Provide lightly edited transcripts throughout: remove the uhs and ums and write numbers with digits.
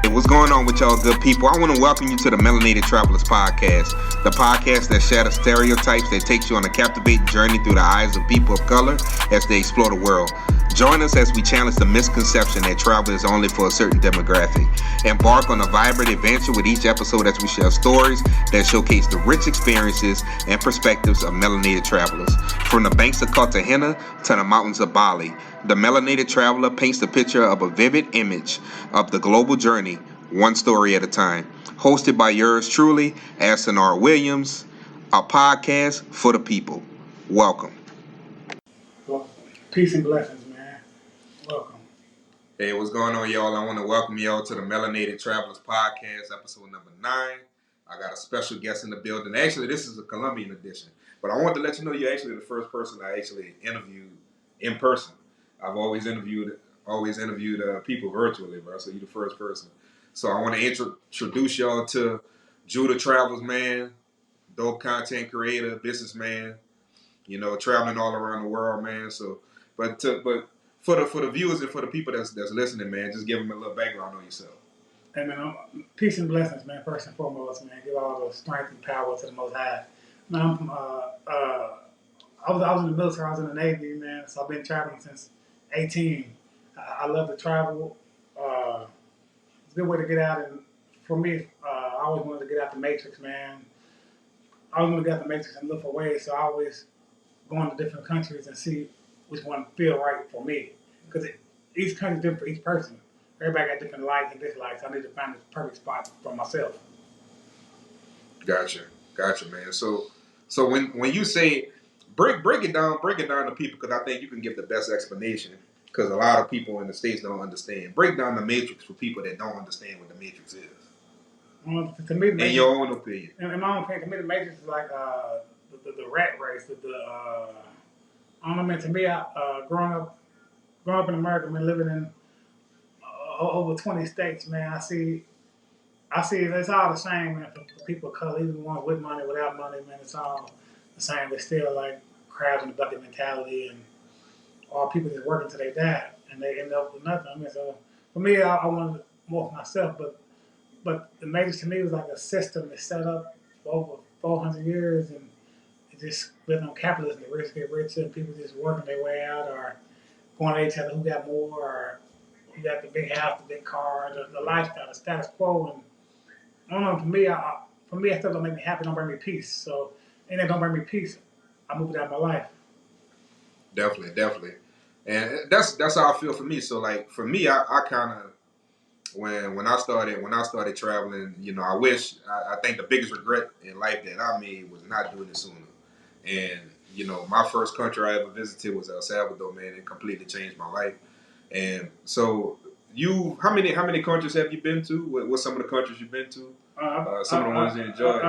Hey, what's going on with y'all good people? I want to welcome you to the Melanated Travelers Podcast, the podcast that shatters stereotypes that takes you on a captivating journey through the eyes of people of color as they explore the world. Join us as we challenge the misconception that travel is only for a certain demographic. Embark on a vibrant adventure with each episode as we share stories that showcase the rich experiences and perspectives of melanated travelers. From the banks of Cartagena to the mountains of Bali, the Melanated Traveler paints the picture of a vivid image of the global journey, one story at a time. Hosted by yours truly, Aston R. Williams, a podcast for the people. Welcome. Well, peace and blessings, man. Welcome. Hey, what's going on, y'all? I want to welcome y'all to the Melanated Travelers Podcast, episode number 9. I got a special guest in the building. Actually, this is a Colombian edition, but I want to let you know you're actually the first person I actually interviewed in person. I've always interviewed people virtually, bro. So you're the first person. So I want to introduce y'all to Judah Travels, man. Dope content creator, businessman. You know, traveling all around the world, man. So, but for the viewers and for the people that's listening, man, just give them a little background on yourself. Hey, man, peace and blessings, man. First and foremost, man. Give all the strength and power to the Most High. Man, I'm from, I was in the military. I was in the Navy, man. So I've been traveling since 18. I love to travel. It's a good way to get out. And for me, I always wanted to get out the matrix, man. I always want to get out the matrix and look for ways. So I always go into different countries and see which one feel right for me. Because each country is different for each person. Everybody got different likes and dislikes. I need to find the perfect spot for myself. Gotcha, man. So when you say break it down to people, because I think you can give the best explanation. Because a lot of people in the States don't understand. Break down the matrix for people that don't understand what the matrix is. To me, in your own opinion. In my own opinion, to me, the matrix is like the rat race. I don't know, man. To me, growing up in America, man, living in over 20 states, man, I see it's all the same, man. For people of color, even the ones with money, without money, man, it's all the same. They're still like crabs in the bucket mentality, and all people just working till they die, and they end up with nothing. I mean, so for me, I wanted more for myself, but the matrix to me was like a system that's set up for over 400 years, and it just living on capitalism. The rich get richer, and people just working their way out, or going at each other who got more, or who got the big house, the big car, the lifestyle, the status quo. And I don't know. For me, that stuff don't make me happy. Don't bring me peace. So, and that don't bring me peace, I move it out of my life. Definitely, and that's how I feel for me. So like for me, I kind of when I started traveling, you know, I think the biggest regret in life that I made was not doing it sooner. And you know, my first country I ever visited was El Salvador, man. It completely changed my life. And so, how many countries have you been to? What some of the countries you've been to? Some of the ones you enjoyed.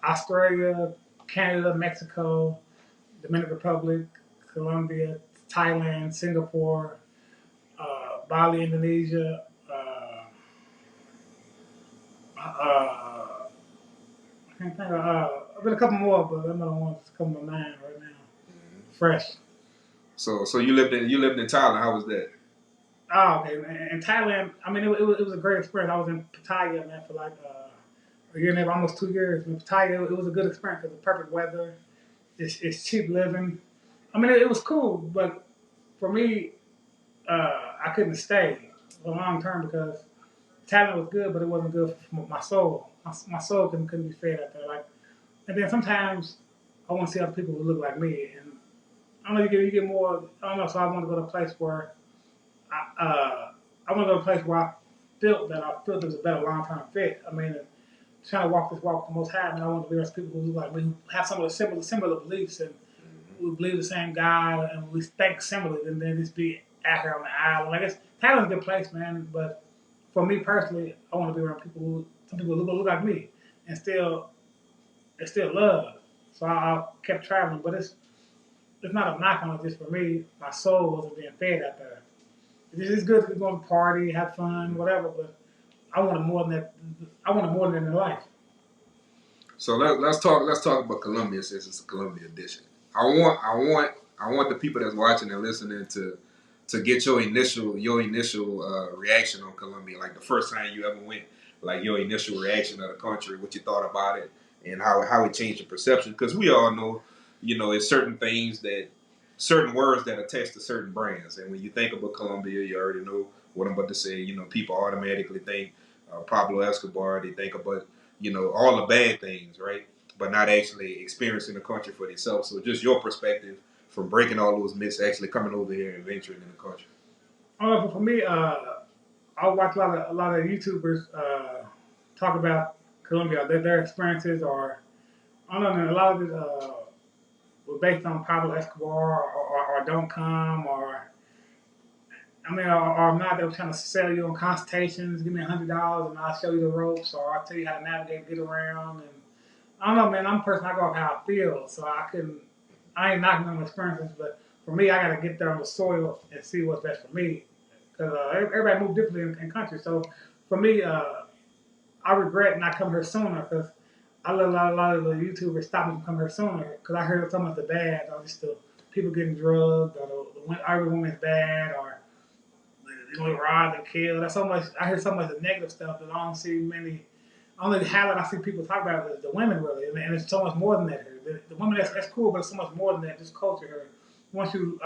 Australia, Canada, Mexico, Dominican Republic, Colombia, Thailand, Singapore, Bali, Indonesia. I can't think of. I've been a couple more, but I'm not one that's coming to mind right now. Mm-hmm. Fresh. So you lived in Thailand. How was that? Oh, okay. In Thailand, I mean, it was a great experience. I was in Pattaya, man, for like a year and a half, almost 2 years. In Pattaya, it was a good experience because the perfect weather. It's cheap living. I mean, it was cool, but for me, I couldn't stay for long term because Thailand was good, but it wasn't good for my soul. My soul couldn't be fed out there. Like, and then sometimes I want to see other people who look like me, and I don't know. You get more. I don't know. So I want to go to a place where I want to go to a place where I felt there was a better long term fit. I mean, trying to walk this walk with the Most High, and I want to be around people who look like me, who have some of the similar beliefs, and we believe the same God, and we think similarly, and then just be out here on the island. Like, Thailand's a good place, man, but for me personally, I want to be around some people who look like me, and still love. So I kept traveling, but it's not a knock on it. Just for me, my soul wasn't being fed out there. It's good to go to party, have fun, whatever, but I wanted more than that. I wanted more than that in life. So let's talk about Colombia since it's a Colombia edition. I want the people that's watching and listening to to get your initial reaction on Colombia, like the first time you ever went, like your initial reaction of the country, what you thought about it, and how it changed your perception. Because we all know, it's certain words that attach to certain brands, and when you think about Colombia, you already know what I'm about to say. People automatically think Pablo Escobar. They think about all the bad things, right? But not actually experiencing the country for themselves. So just your perspective from breaking all those myths, actually coming over here and venturing in the country. For me, I watch a lot of YouTubers talk about Colombia, their experiences, or I don't know, man, a lot of it was based on Pablo Escobar or Don't Come, or or not. They were trying to sell you on consultations. Give me $100 and I'll show you the ropes, or I'll tell you how to navigate, get around. And I don't know, man. I'm a person. I go off how I feel, so I ain't knocking on my experiences, but for me, I got to get there on the soil and see what's best for me. Because everybody moves differently in countries. So for me, I regret not coming here sooner because I let a lot of the YouTubers stop me from coming here sooner because I heard so much of the bad, or just the people getting drugged, or every woman's bad, or robbed and killed. That's so much. I hear so much of negative stuff that I don't see many. Only highlight I see people talk about is the women really, and it's so much more than that here. The women that's cool, but it's so much more than that. This culture here. Once you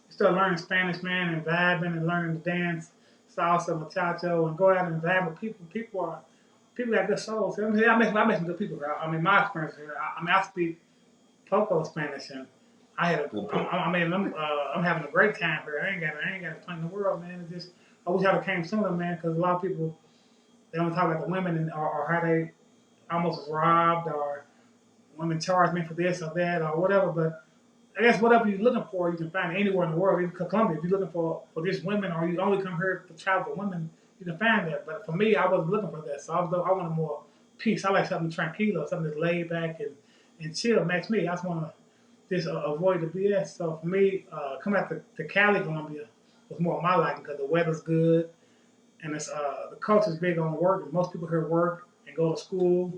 start learning Spanish, man, and vibing and learning to dance salsa, muchacho, and go out and vibe with people, people got good souls. I met some good people here. My experience here. I speak poco Spanish, and I had I'm having a great time here. I ain't got a plan in the world, man. I wish I'd have came sooner, man, because a lot of people they don't talk about the women or how they almost was robbed, or women charged me for this or that or whatever. But I guess whatever you're looking for, you can find it anywhere in the world. Even Colombia, if you're looking for just women, or you only come here to travel for women, you can find that. But for me, I wasn't looking for that. So I wanted more peace. I like something tranquilo, something that's laid back and chill. Match me. I just want to just avoid the BS. So for me, coming out to Cali, Colombia, was more of my liking because the weather's good and it's the culture's big on work. And most people here work and go to school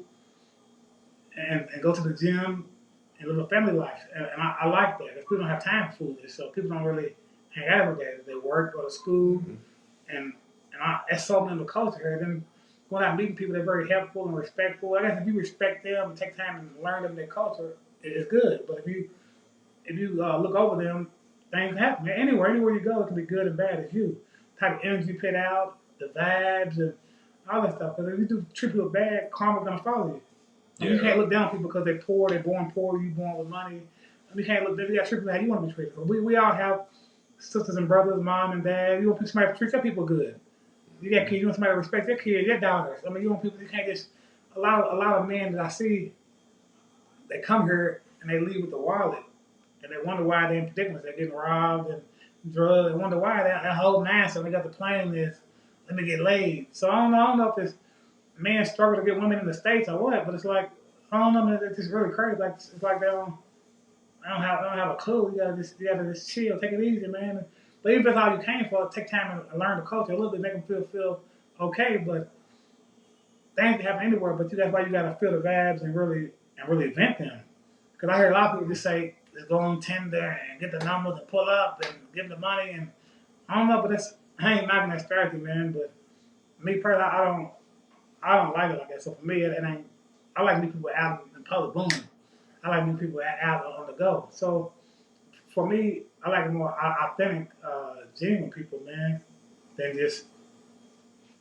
and go to the gym and live a family life. And I like that. If people don't have time for food, so people don't really hang out every day. They work, go to school, and that's so in the culture here. Then going out and meeting people, they're very helpful and respectful. I guess if you respect them and take time and learn them their culture, it's good. But if you look over them, things happen. Anywhere you go, it can be good and bad. It's you. The type of energy you put out, the vibes, and all that stuff. Because if you do treat people bad, karma's gonna follow you. Yeah. You can't look down on people because they're poor, they're born poor, you born with money. You can't look. You got to treat people how you want to be treated. We all have sisters and brothers, mom and dad. You want somebody to treat their people good. You got kids. You want somebody to respect their kids, their daughters. You want people. You can't just a lot of men that I see. They come here and they leave with the wallet, and they wonder why they're in predicaments. They're getting robbed and drugged. They wonder why that whole mindset. They got the plan is let me get laid. So I don't know if it's men struggle to get women in the States or what, but it's like I don't know, man. It's just really crazy. Like it's like they don't have a clue. You gotta just chill, take it easy, man. But even if that's all you came for, take time and learn the culture a little bit, make them feel okay. But things can happen anywhere. But that's why you gotta feel the vibes and really vent them. Because I hear a lot of people just say, "Let's go on Tinder and get the numbers and pull up and give them the money." And I don't know, but I ain't knocking that strategy, man. But me personally, I don't like it like that. So for me, it ain't. I like meet people out in public, booming. I like meet people out on the go. So for me, I like more authentic, genuine people, man, than just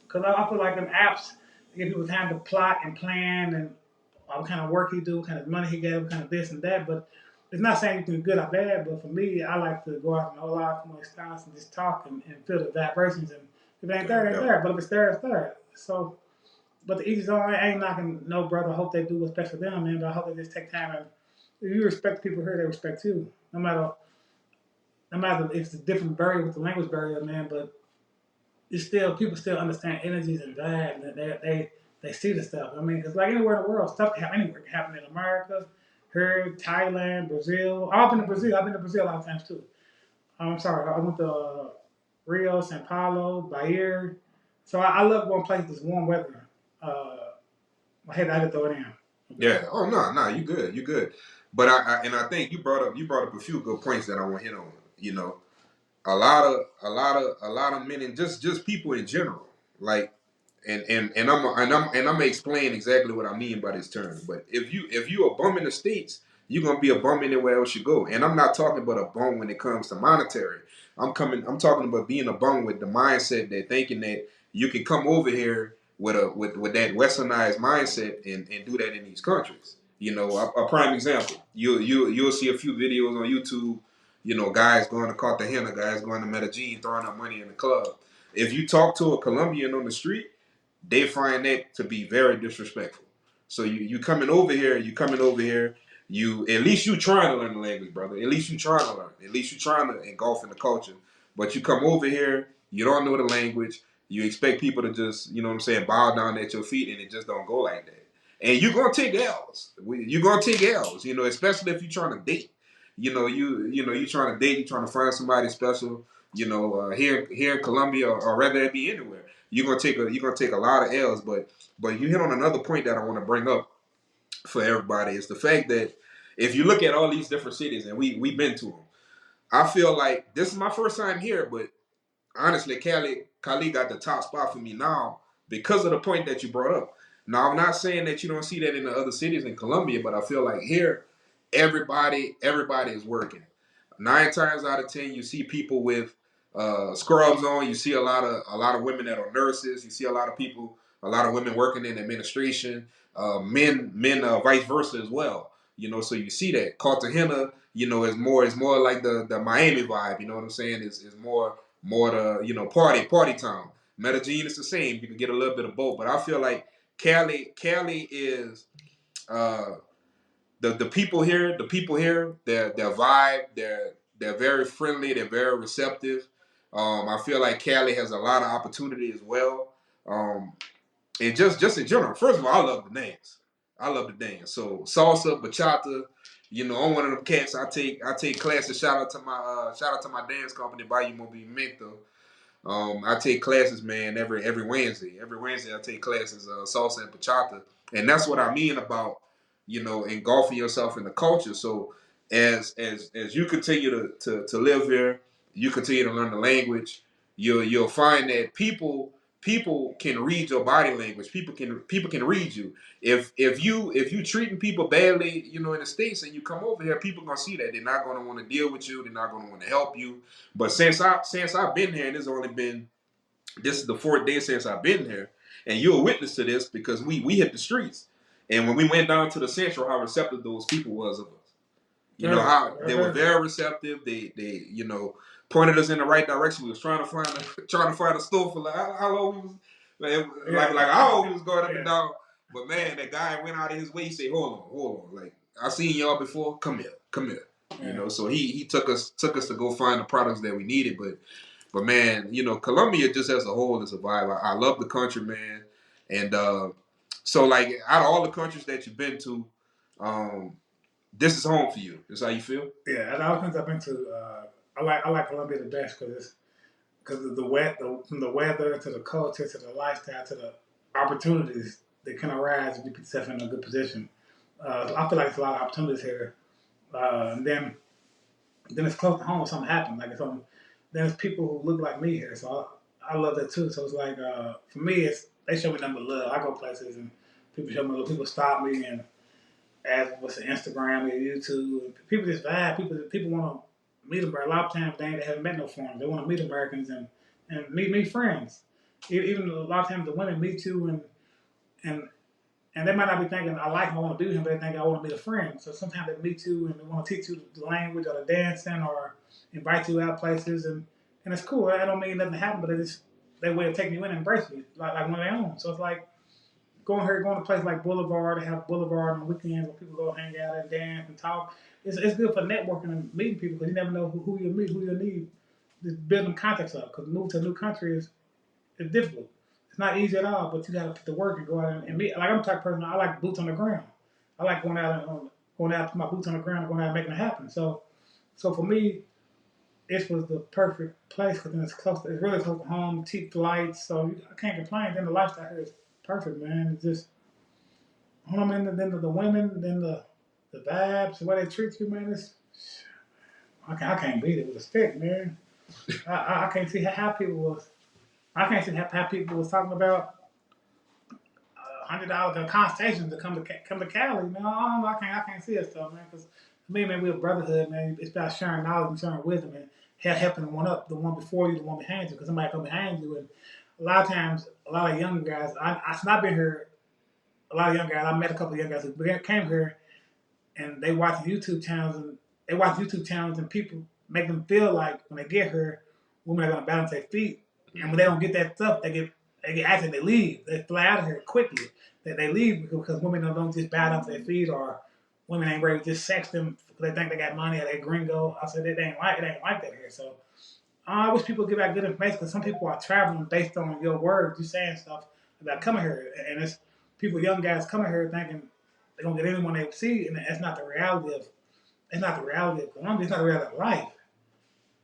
because I feel like them apps give people time to plot and plan and what kind of work he do, what kind of money he get, what kind of this and that. But it's not saying anything good or bad. But for me, I like to go out and all out from my styles and just talk and feel the vibrations. And if it ain't there, it ain't there. But if it's there, it's there. So. But the easiest I ain't knocking no brother. I hope they do what's best for them, man. But I hope they just take time and if you respect the people here, they respect you. No matter if it's a different barrier with the language barrier, man. But it's still people still understand energies and vibes, and they see the stuff. Because like anywhere in the world, stuff can happen anywhere. It can happen in America, here, Thailand, Brazil. I've been to Brazil. I've been to Brazil a lot of times too. I'm sorry, I went to Rio, São Paulo, Bahia. So I love going places that's warm weather. I had to throw it in. Yeah. Oh no, you good. But I think you brought up a few good points that I want to hit on. a lot of men and just people in general, like, and I'm gonna explain exactly what I mean by this term. But if you a bum in the States, you're gonna be a bum anywhere else you go. And I'm not talking about a bum when it comes to monetary. I'm talking about being a bum with the mindset that thinking that you can come over here with that westernized mindset and do that in these countries. A prime example. You'll see a few videos on YouTube. Guys going to Cartagena, guys going to Medellin, throwing up money in the club. If you talk to a Colombian on the street, they find that to be very disrespectful. So you coming over here, you at least you trying to learn the language, brother. At least you trying to learn. At least you trying to engulf in the culture. But you come over here, you don't know the language. You expect people to just, what I'm saying, bow down at your feet, and it just don't go like that. And you're gonna take L's. You're gonna take L's, especially if you're trying to date. You trying to date, you trying to find somebody special. Here in Colombia, or rather it be anywhere, you're gonna take a lot of L's. But you hit on another point that I want to bring up for everybody is the fact that if you look at all these different cities, and we've been to them, I feel like this is my first time here, but honestly, Cali got the top spot for me now because of the point that you brought up. Now, I'm not saying that you don't see that in the other cities in Colombia, but I feel like here, everybody is working. 9 times out of 10, you see people with scrubs on. You see a lot of women that are nurses. You see a lot of women working in administration. Men, vice versa as well. So you see that Cartagena, is more like the Miami vibe. You know what I'm saying? Is more the party town. Medellin is the same. You can get a little bit of both, but I feel like Cali is uh, the people here. The people here, their vibe, they're very friendly. They're very receptive. I feel like Cali has a lot of opportunity as well. And just in general, first of all, I love the dance. I love the dance. So salsa, bachata. I'm one of them cats. I take classes. Shout out to my dance company, Bayou Movimento. I take classes, man, every Wednesday. Every Wednesday I take classes, salsa and bachata, and that's what I mean about engulfing yourself in the culture. So as you continue to live here, you continue to learn the language. You'll find that people can read your body language. People can read you. If you treating people badly, in the States, and you come over here, people gonna see that. They're not gonna want to deal with you. They're not gonna want to help you. But since I've been here, and this is the 4th day since I've been here, and you're a witness to this because we hit the streets, and when we went down to the central, how receptive those people was of us. How they were very receptive. They pointed us in the right direction. We was trying to find a store for like how long we was like how long we was going up and down. But man, that guy went out of his way. He said, hold on, like I seen y'all before. Come here. So he took us to go find the products that we needed. But man, Colombia just as a whole is a vibe. I love the country, man. And so like out of all the countries that you've been to, this is home for you. This how you feel? Yeah, out of all the countries I've been to, I like Colombia the best because of from the weather to the culture to the lifestyle to the opportunities that can arise if you put yourself in a good position. I feel like there's a lot of opportunities here. And then it's close to home if something happens. Then it's people who look like me here. So I love that too. So it's like, for me, they show me nothing but love. I go places and people show me love. People stop me and ask what's the Instagram or YouTube. And people just vibe. People want to meet them. A lot of times they haven't met no foreigners. They want to meet Americans and meet friends. Even a lot of times the women meet you and and they might not be thinking, I like him, I want to be with him, but they think, I want to be a friend. So sometimes they meet you and they want to teach you the language or the dancing or invite you out places. And it's cool. I don't mean nothing happened, but it's their way of taking you in and embracing you, like one of their own. So it's like going to a place like Boulevard, they have Boulevard on weekends where people go hang out and dance and talk. It's good for networking and meeting people because you never know who you'll meet, who you'll need. Just building contacts up because moving to a new country is difficult. It's not easy at all, but you got to put the work and go out and meet. Like I'm the type of person, I like boots on the ground. I like going out put my boots on the ground, and going out and making it happen. So for me, this was the perfect place because it's it's really close to home, cheap flights, so I can't complain. Then the lifestyle here is perfect, man. It's just, I mean, then the women, then the vibes, the way they treat you, man. I can't beat it with a stick, man. I can't see how people was. I can't see how people was talking about $100 in consultations to come to Cali. Man, I don't know. I can't see that stuff, man. Because to me, man, we're a brotherhood, man. It's about sharing knowledge and sharing wisdom and helping one up, the one before you, the one behind you. Because somebody come behind you, and a lot of times, a lot of young guys. Since I've been here, a lot of young guys. I met a couple of young guys who came here, and they watch YouTube channels, and people make them feel like when they get here, women are gonna balance their feet, and when they don't get that stuff, they get active, they leave, they fly out of here quickly. They leave because women don't just balance their feet, or women ain't ready to just sex them because they think they got money or they gringo. I said it ain't like that here. So I wish people give out good information because some people are traveling based on your words, you saying stuff about coming here, and it's people, young guys coming here thinking they're gonna get anyone they see, and that's not the reality of. It's not the reality of Colombia. It's not the reality of life.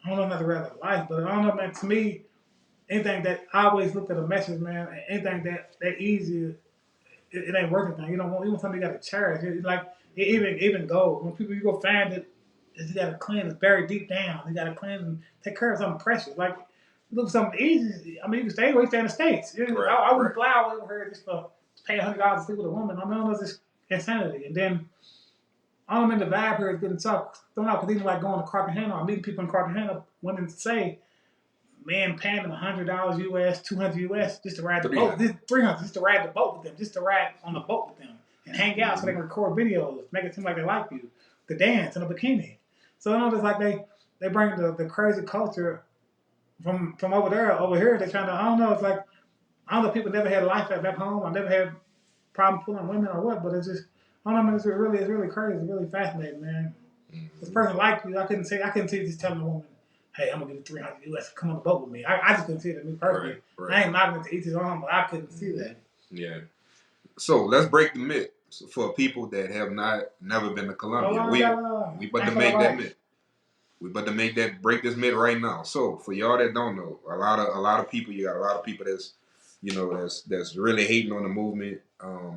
I don't know, not the reality of life, but I don't know, man. To me, anything that I always look at a message, man. Anything that easy, it ain't worth anything. You don't want even something you got to cherish. It's like even gold. When people you go find it, you got to clean. It's buried deep down. You got to clean and take care of something precious. Like look for something easy. I mean, you can stay away, stay in the states. Right, I wouldn't fly over here just for pay $100 to sleep with a woman. I mean, that's just insanity. And then I don't mean the vibe here is getting tough. Thrown out because even like going to Cartagena or meeting people in Cartagena, women say man paying them $100 US, 200 US just to ride the boat, 300 just to ride the boat with them, just to ride on the boat with them and hang out so they can record videos, make it seem like they like you, to dance in a bikini. So I know it's like they bring the crazy culture from over there over here. They trying to I don't know. It's like I don't know. People never had a life back home. I never had problem pulling women or what, but it's just I don't know. Man, it's really crazy. It's really fascinating, man. This person like you, I couldn't see just telling a woman, hey, I'm gonna give you 300 US, come on the boat with me. I just couldn't see that, me personally. Right. I ain't knocking it to each his own, but I couldn't see that. Yeah. So let's break the myth for people that have never been to Colombia. We about to make that myth. We about to break this myth right now. So for y'all that don't know, a lot of people, you got a lot of people that's that's really hating on the movement,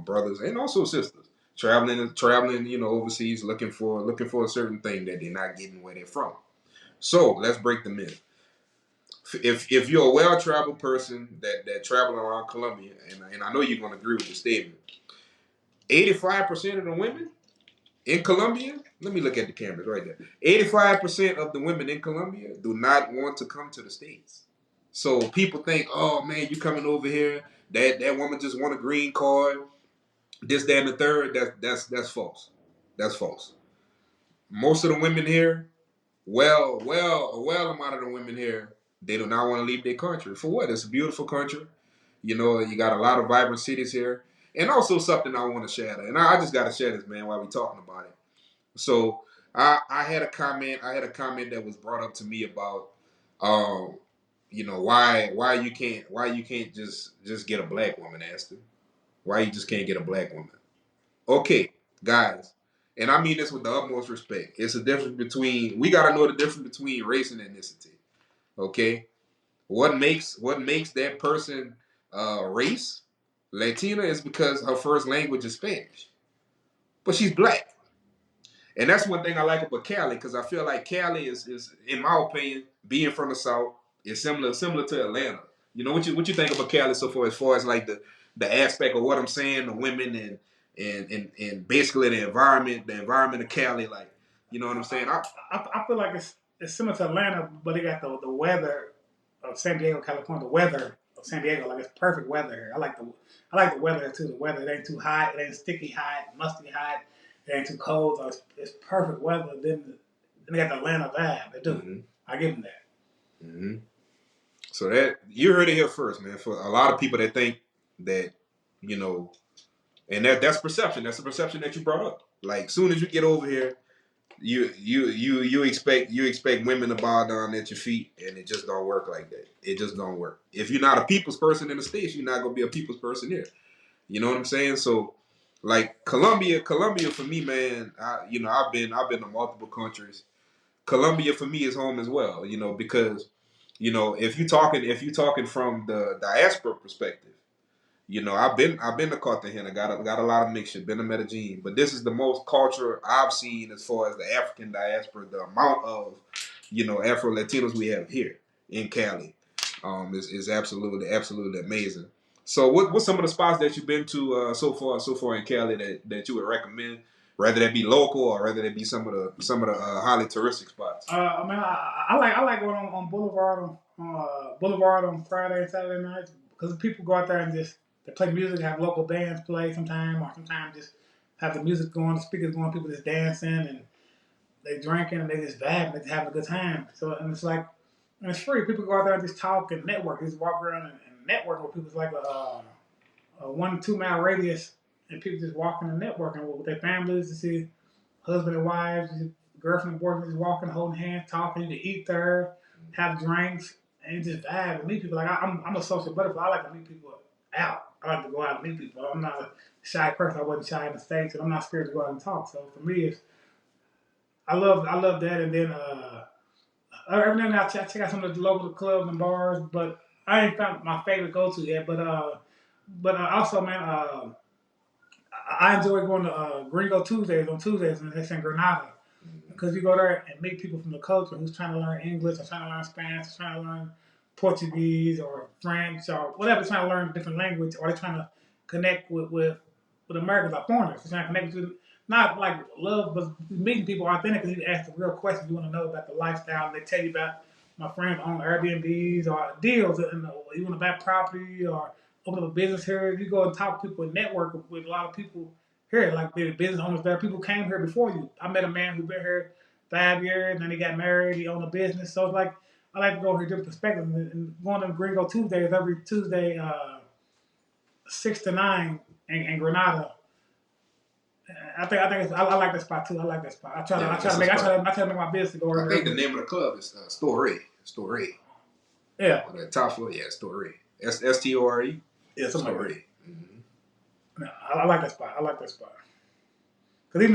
brothers and also sisters, traveling, overseas looking for a certain thing that they're not getting where they're from. So let's break the myth. If you're a well-traveled person that traveling around Colombia, and I know you're gonna agree with the statement, 85% of the women in Colombia, let me look at the cameras right there. 85% of the women in Colombia do not want to come to the States. So people think, oh man, you coming over here, that woman just want a green card, this, that, and the third. That's false. That's false. Most of the women here, a well amount of the women here, they do not want to leave their country. For what? It's a beautiful country. You got a lot of vibrant cities here. And also something I want to share. And I just got to share this, man, while we're talking about it. So I had a comment that was brought up to me about why you can't just get a black woman, Aston. Why you just can't get a black woman. Okay, guys, and I mean this with the utmost respect. It's a difference between we gotta know the difference between race and ethnicity. Okay? What makes that person race Latina is because her first language is Spanish. But she's black. And that's one thing I like about Cali, because I feel like Cali is, in my opinion, being from the South, is similar to Atlanta. What you think about Cali so far as like the aspect of what I'm saying, the women and basically the environment of Cali, like you know what I'm saying? I feel like it's similar to Atlanta, but they got the weather of San Diego, California. The weather of San Diego, like it's perfect weather here. I like the weather too. The weather, it ain't too hot, it ain't sticky hot, musty hot. It ain't too cold. So it's perfect weather. Then they got the Atlanta vibe. They do. Mm-hmm. I give them that. Mm-hmm. So that you heard it here first, man. For a lot of people that think that, and that's perception. That's the perception that you brought up. Like, soon as you get over here, you expect women to bow down at your feet, and it just don't work like that. It just don't work. If you're not a people's person in the States, you're not gonna be a people's person here. You know what I'm saying? So. Like Colombia for me, man. I've been to multiple countries. Colombia for me is home as well. Because if you talking from the diaspora perspective, I've been to Cartagena, got a lot of mixture. Been to Medellin, but this is the most culture I've seen as far as the African diaspora. The amount of Afro Latinos we have here in Cali. Is absolutely amazing. So what's some of the spots that you've been to so far in Cali that you would recommend, whether that be local or whether that be some of the highly touristic spots? I mean, I like going on Boulevard on Friday and Saturday nights because people go out there and just they play music, have local bands play sometime, or sometimes just have the music going, the speakers going, people just dancing and they drinking and they just vibe, and they just having a good time. So and it's like and it's free. People go out there and just talk and network, just walk around and network with people. It's like a 1-2 mile radius, and people just walking and networking with their families to see husband and wives, girlfriend and boyfriend just walking, holding hands, talking. You can eat there, have drinks, and you just vibe and meet people. Like I'm a social butterfly. I like to meet people out. I like to go out and meet people. I'm not a shy person. I wasn't shy in the States, and I'm not scared to go out and talk. So for me, it's I love that. And then every now and then I check out some of the local clubs and bars, but I ain't found my favorite go to yet. But also, man, I enjoy going to Gringo Tuesdays on Tuesdays, and it's in Granada. Because you go there and meet people from the culture who's trying to learn English or trying to learn Spanish or trying to learn Portuguese or French or whatever, trying to learn a different language, or they're trying to connect with Americans or foreigners. They're trying to connect with not like love, but meeting people authentically. You ask the real questions you want to know about the lifestyle. They tell you about my friends own Airbnbs or deals. And you want to buy property or open up a business here. You go and talk to people and network with a lot of people here, like the business owners there. People came here before you. I met a man who been here 5 years, and then he got married. He owned a business. So it's like I like to go here different perspectives. And going to Gringo Tuesdays every Tuesday, 6 to 9 in Granada. I like that spot too. I like that spot. I try to make my business to go. I think the name of the club is Story. Yeah. On the top floor, yeah, Story. STORE. Yeah, something like that. Story. No, I like that spot. Because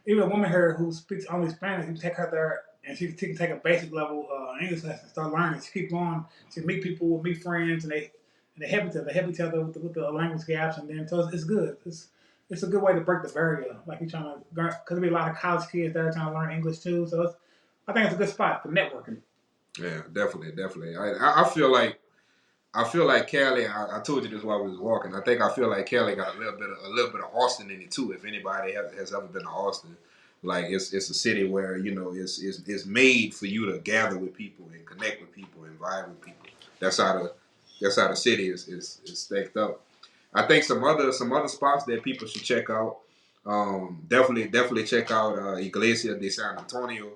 even a woman here who speaks only Spanish, you take her there and she can take a basic level English lesson, start learning. She keep going. She meet people, meet friends, and they help each other. They help each other with the language gaps, and then so it's good. It's a good way to break the barrier. Like you're trying to, because there be a lot of college kids there trying to learn English too. So I think it's a good spot for networking. Yeah, definitely. I feel like Cali. I told you this while we was walking. I feel like Cali got a little bit of Austin in it too. If anybody has ever been to Austin, like it's a city where it's made for you to gather with people and connect with people and vibe with people. That's how the city is stacked up. I think some other spots that people should check out. Definitely check out Iglesia de San Antonio.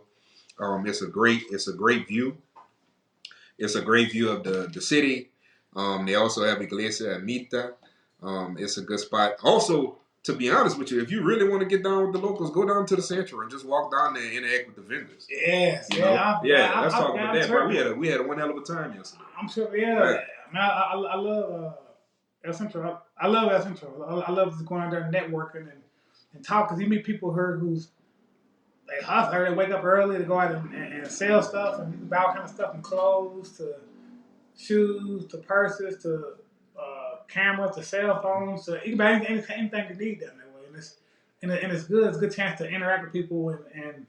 It's a great view. It's a great view of the city. They also have Iglesia Amita. It's a good spot. Also, to be honest with you, if you really want to get down with the locals, go down to the Central and just walk down there and interact with the vendors. Yes, let's talk about that, bro. We had one hell of a time yesterday. I'm sure, yeah. Right. I love El Centro. I love El Centro. I love just going out there and networking and talk, because you meet people here who's they hustle. They wake up early to go out and sell stuff, and you can buy all kind of stuff, from clothes to shoes to purses to cameras to cell phones. So you can buy anything you need down that way, and it's good. It's a good chance to interact with people and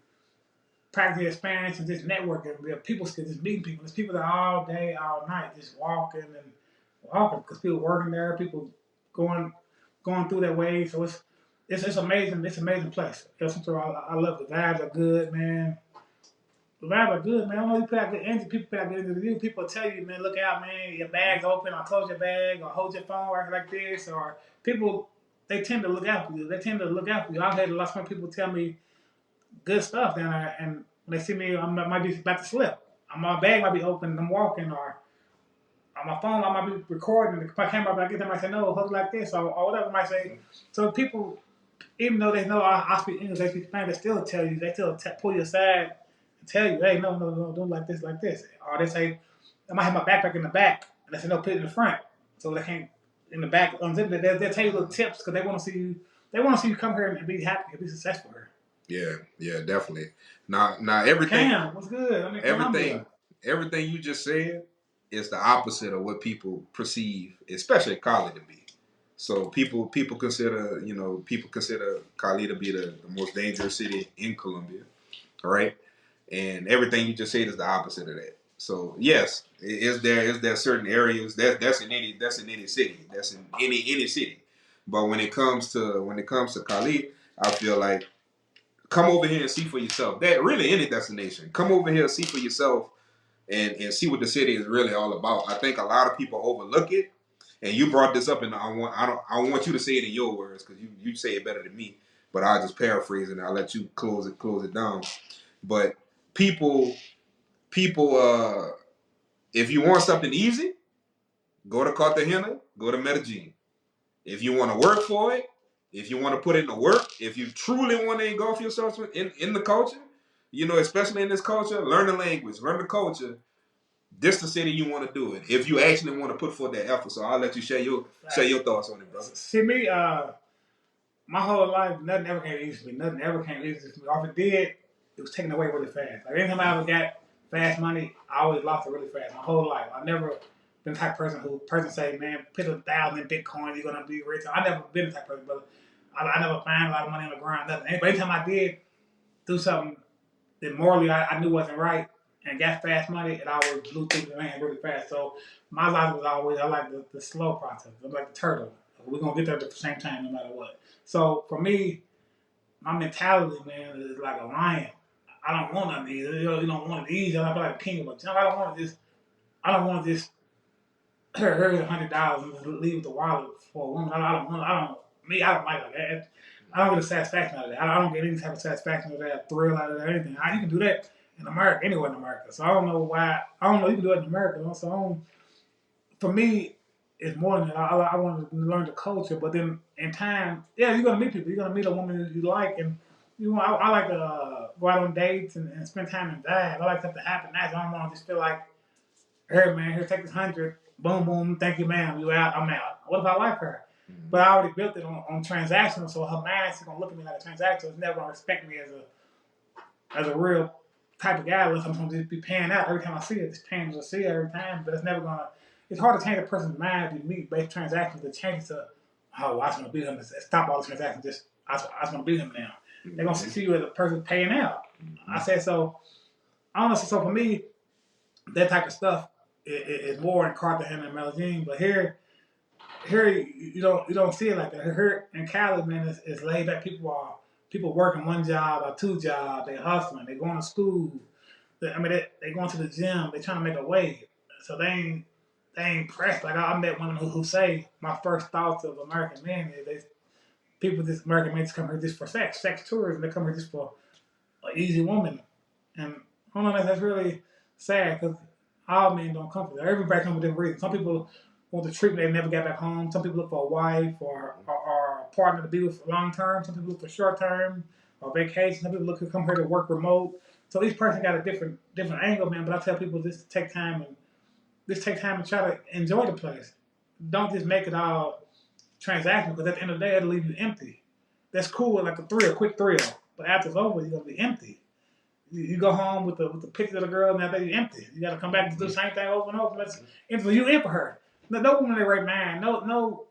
practice your Spanish and just networking. People still just meeting people. There's people that all day, all night, just walking because people working there, people going through that way. So it's amazing. It's an amazing place. I love the vibes are good, man. The vibes are good, man. I don't know if you put out good energy. People put out good energy. People tell you, man, look out, man. Your bag's open, or close your bag, or hold your phone right like this. Or people, they tend to look out for you. I've had a lot of people tell me good stuff down there, and when they see me, I might be about to slip. My bag might be open, I'm walking, or on my phone, I might be recording. My camera might get them, might say, no, hold it like this, or whatever might say. So people, even though they know I speak English, they speak Spanish, they still tell you, pull you aside and tell you, hey, no, don't like this. Or they say, I might have my backpack in the back, and they say, no, put it in the front. So they can't, in the back, unzip it. They'll tell you little tips, because they want to see you come here and be happy and be successful here. Yeah, definitely. Now everything. Cam, what's good? I mean, everything you just said is the opposite of what people perceive, especially Cali to be. So people consider Cali to be the most dangerous city in Colombia, all right? and everything you just said is the opposite of that. So yes, is there certain areas that's in any city, that's in any city. But when it comes to Cali, I feel like come over here and see for yourself. That really any destination. Come over here and see for yourself and see what the city is really all about. I think a lot of people overlook it. And you brought this up, and I want you to say it in your words because you say it better than me. But I'll just paraphrase it and I'll let you close it down. But people, if you want something easy, go to Cartagena, go to Medellin. If you want to work for it, if you want to put in the work, if you truly want to engulf yourself in the culture, especially in this culture, learn the language, learn the culture. This the city you want to do it. If you actually want to put forth that effort, so I'll let you share your thoughts on it, brother. See me, my whole life, nothing ever came easy to me. Nothing ever came easy to me. Or if it did, it was taken away really fast. Like anytime I ever got fast money, I always lost it really fast. My whole life, I never been the type of person say, man, put 1,000 in Bitcoin, you're gonna be rich. I never been the type of person, but I never find a lot of money on the ground, nothing. But anytime I did do something that morally I knew wasn't right and got fast money, it always blew through the land really fast. So my life was always, I like the slow process. I'm like the turtle. We're gonna get there at the same time no matter what. So for me, my mentality, man, is like a lion. I don't want nothing easy. You don't want it easy. I feel like a king of a jump. I don't want to just here's $100 and just leave with the wallet for a woman. I don't like that. I don't get a satisfaction out of that. I don't get any type of satisfaction out of that, thrill out of that, anything. You can do that in America, anywhere in America. So I don't know why. I don't know you can do it in America. So for me, it's more than that. I want to learn the culture, but then in time, yeah, you're gonna meet people. You're gonna meet a woman that you like, and I like to go out on dates and spend time and vibe. I like stuff to happen. I don't want to just feel like, hey man, here, take this 100, boom, boom, thank you, ma'am, you out, I'm out. What if I like her? But I already built it on transactional, so her mind's gonna look at me like a transaction. It's never gonna respect me as a real type of guy unless I'm gonna just be paying out every time I see it. Just paying to see it every time, but it's never gonna. It's hard to change a person's mind if you meet based transactions to change it to, oh, I just want to beat him. Stop all the transactions. I just want to beat him now. They're gonna see you as a person paying out. I said so. Honestly, so for me, that type of stuff is more in Cartagena and Medellin, but here you don't see it like that. Here in Cali, man, it's laid back. People working one job or two jobs. They hustling. They going to school. They going to the gym. They trying to make a way. So they ain't pressed. Like I met women who say my first thoughts of American men is this American men just come here just for sex tourism. They come here just for an easy woman, and I don't know. That's really sad because all men don't come for that. Everybody comes for different reasons. Some people want the treatment they never got back home. Some people look for a wife or a partner to be with for long term. Some people look for short term or vacation. Some people look to come here to work remote. So each person got a different angle, man. But I tell people just take time and try to enjoy the place. Don't just make it all transactional because at the end of the day it'll leave you empty. That's cool, like a quick thrill. But after it's over, you're gonna be empty. You go home with the picture of the girl, and that day you're empty. You got to come back and do the same thing over and over. That's empty for you and for her. No woman in their right mind. No.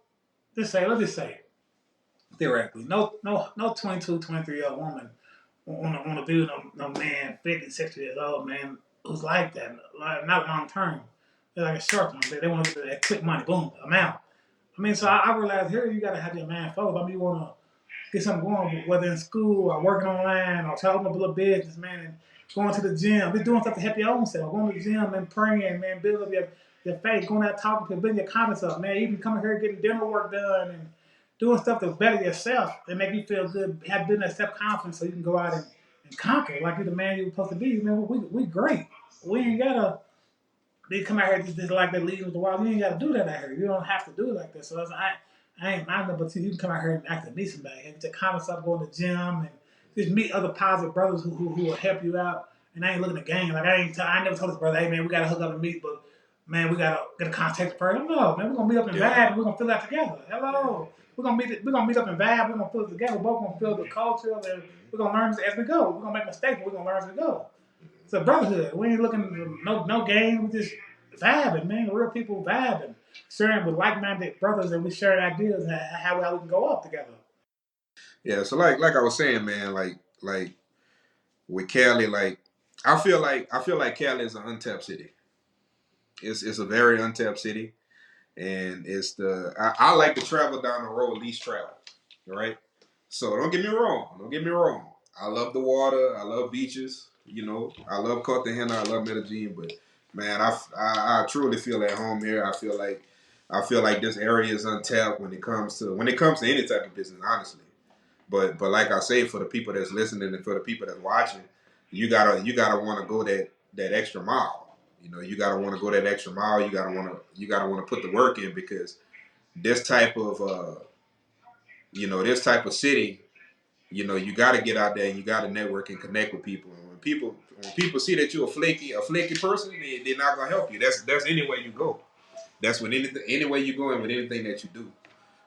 Let's just say, theoretically, no 22, 23-year-old woman want to be with no man 50, 60 years old, man, who's like that. Like, not long term. They're like a short term. They want to get that quick money. Boom, I'm out. So I realized here you got to have your man focused. You want to get something going, whether in school or working online or trying to open up a little business, man, and going to the gym. Be doing stuff to help your own self. Going to the gym and praying, man, build up your faith, going out talking to people, building your confidence up, man. Even coming here getting dental work done and doing stuff to better yourself and make you feel good, have building that self-confidence so you can go out and conquer like you're the man you're supposed to be. Man, we great. We ain't got to they come out here just like they're leading with the wild. You ain't got to do that out here. You don't have to do it like this. So I ain't minding, but you can come out here and actually meet somebody. And get comments up, go to the gym, and just meet other positive brothers who will help you out. And I ain't looking at gang. Like I never told this brother, hey man, we gotta hook up and meet, but man, we gotta get a contact person. No, man, we're gonna meet up and vibe, and we're gonna fill that together. Hello, we're gonna meet up and vibe. We're gonna fill it together. We're both gonna feel the culture, and we're gonna learn as we go. We're gonna make mistakes, but we're gonna learn as we go. It's a brotherhood. We ain't looking no game. We just vibing, man. Real people vibing, sharing with like-minded brothers, and we sharing ideas and how we can go up together. Yeah, so like I was saying, man, like with Cali, like I feel like Cali is an untapped city. It's a very untapped city, and I like to travel down the road least traveled. Right. So don't get me wrong. Don't get me wrong. I love the water. I love beaches. I love Cartagena. I love Medellin. But man, I truly feel at home here. I feel like this area is untapped when it comes to any type of business, honestly. But like I say, for the people that's listening and for the people that's watching, you gotta want to go that extra mile. You gotta want to go that extra mile. You gotta want to put the work in because this type of this type of city, you got to get out there and you got to network and connect with people. And when people see that you're a flaky person, they're not gonna help you. That's any way you go. That's with anything, any way you go and with anything that you do.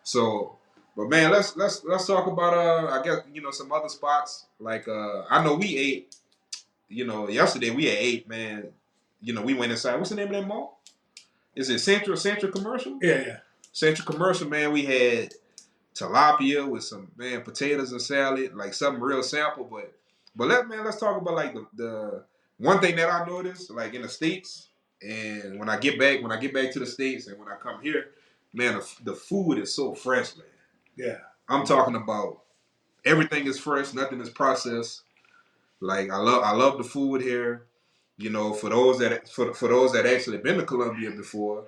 So, but man, let's talk about I guess some other spots like I know we ate. Yesterday we ate, man. We went inside. What's the name of that mall? Is it Central Commercial? Yeah. Central Commercial, man. We had tilapia with some potatoes and salad, like something real simple. But let's talk about like the one thing that I noticed, like in the States, and when I get back to the States and when I come here, man, the food is so fresh, man. Yeah. I'm talking about everything is fresh, nothing is processed. Like I love the food here. For those that actually been to Colombia before,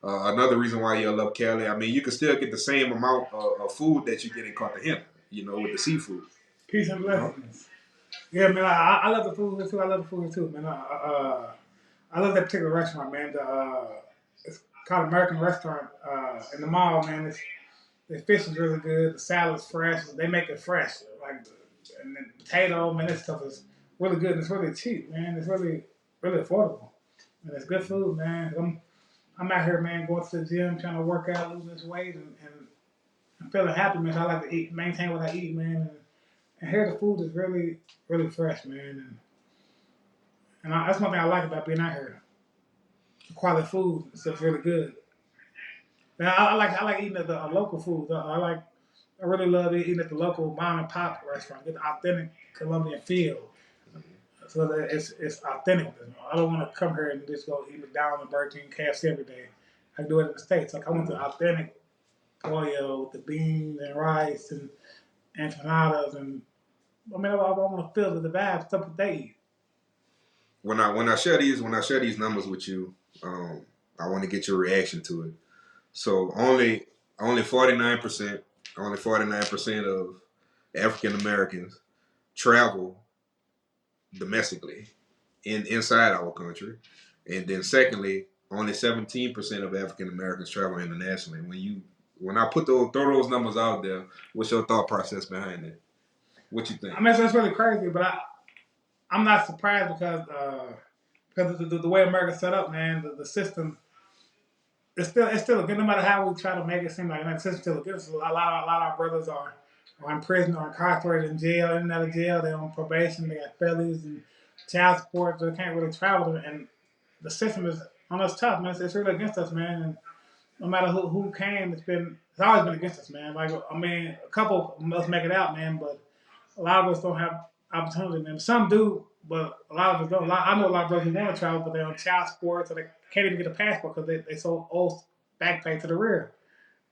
another reason why you love Cali. I mean, you can still get the same amount of food that you get in Cartagena. With the seafood. Peace and You know. blessings. Yeah, man. I love the food here too. I love the food here too, man. I love that particular restaurant, man. It's called American Restaurant in the mall, man. The fish is really good. The salad's fresh. They make it fresh, and the potato, man. This stuff is really good. And it's really cheap, man. It's really really affordable, and it's good food, man. I'm out here, man, going to the gym, trying to work out, losing this weight, and I'm feeling happy, man. So I like to eat, maintain what I eat, man. And here the food is really, really fresh, man. That's one thing I like about being out here. The quality food is just really good. Man, I like eating at the local food. I really love eating at the local mom and pop restaurant. Get the authentic Colombian feel. So that it's authentic. I don't want to come here and just go eat McDonald's and Burger King, KFC every day. I can do it in the States. Like I want the authentic pollo with the beans and rice and empanadas and I want to feel the vibe stuff that they eat. When I share these numbers with you, I want to get your reaction to it. So only 49% of African Americans travel domestically inside our country, and then secondly, only 17% of African Americans travel internationally. When I throw those numbers out there, what's your thought process behind it? What you think? I mean, that's really crazy, but I'm not surprised because the way America's set up, man, the system it's still good. No matter how we try to make it seem like the system's still good. So a lot of our brothers are in prison or incarcerated in jail, in and out of jail. They're on probation. They got felonies and child support. So they can't really travel. And the system is on us tough, man. It's really against us, man. And no matter who came, it's always been against us, man. Like I mean, a couple must make it out, man, but a lot of us don't have opportunity, man. Some do, but a lot of us don't. I know a lot of brothers who want to travel, but they're on child support, so they can't even get a passport because they so old back pay to the rear.